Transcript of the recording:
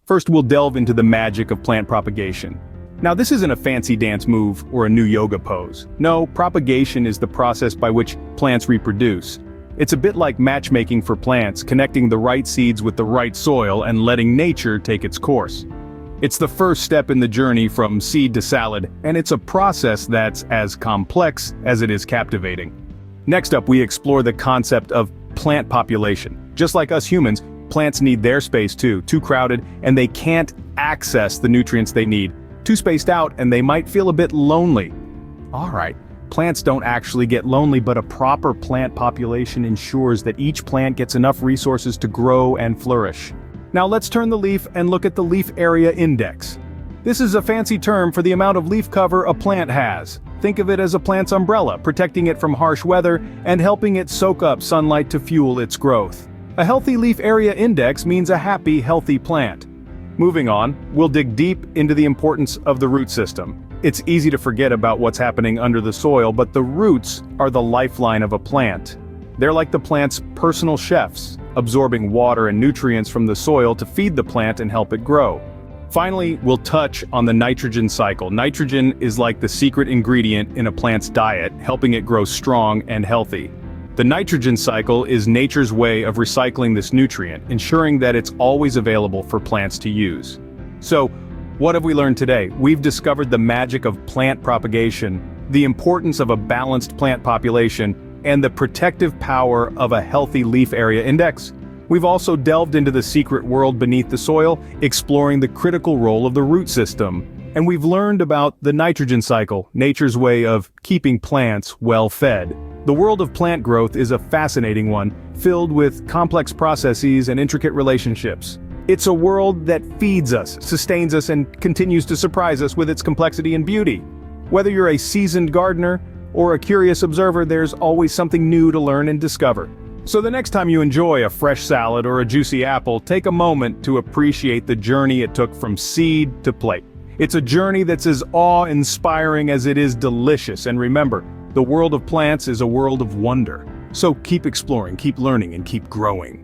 First, we'll delve into the magic of plant propagation. Now, this isn't a fancy dance move or a new yoga pose. No, propagation is the process by which plants reproduce. It's a bit like matchmaking for plants, connecting the right seeds with the right soil and letting nature take its course. It's the first step in the journey from seed to salad, and it's a process that's as complex as it is captivating. Next up, we explore the concept of plant population. Just like us humans, plants need their space too crowded, and they can't access the nutrients they need. Too spaced out, and they might feel a bit lonely. Alright, plants don't actually get lonely, but a proper plant population ensures that each plant gets enough resources to grow and flourish. Now let's turn the leaf and look at the leaf area index. This is a fancy term for the amount of leaf cover a plant has. Think of it as a plant's umbrella, protecting it from harsh weather and helping it soak up sunlight to fuel its growth. A healthy leaf area index means a happy, healthy plant. Moving on, we'll dig deep into the importance of the root system. It's easy to forget about what's happening under the soil, but the roots are the lifeline of a plant. They're like the plant's personal chefs, absorbing water and nutrients from the soil to feed the plant and help it grow. Finally, we'll touch on the nitrogen cycle. Nitrogen is like the secret ingredient in a plant's diet, helping it grow strong and healthy. The nitrogen cycle is nature's way of recycling this nutrient, ensuring that it's always available for plants to use. So, what have we learned today? We've discovered the magic of plant propagation, the importance of a balanced plant population, and the protective power of a healthy leaf area index. We've also delved into the secret world beneath the soil, exploring the critical role of the root system. And we've learned about the nitrogen cycle, nature's way of keeping plants well fed. The world of plant growth is a fascinating one, filled with complex processes and intricate relationships. It's a world that feeds us, sustains us, and continues to surprise us with its complexity and beauty. Whether you're a seasoned gardener or a curious observer, there's always something new to learn and discover. So the next time you enjoy a fresh salad or a juicy apple, take a moment to appreciate the journey it took from seed to plate. It's a journey that's as awe-inspiring as it is delicious, and remember, the world of plants is a world of wonder. So keep exploring, keep learning, and keep growing.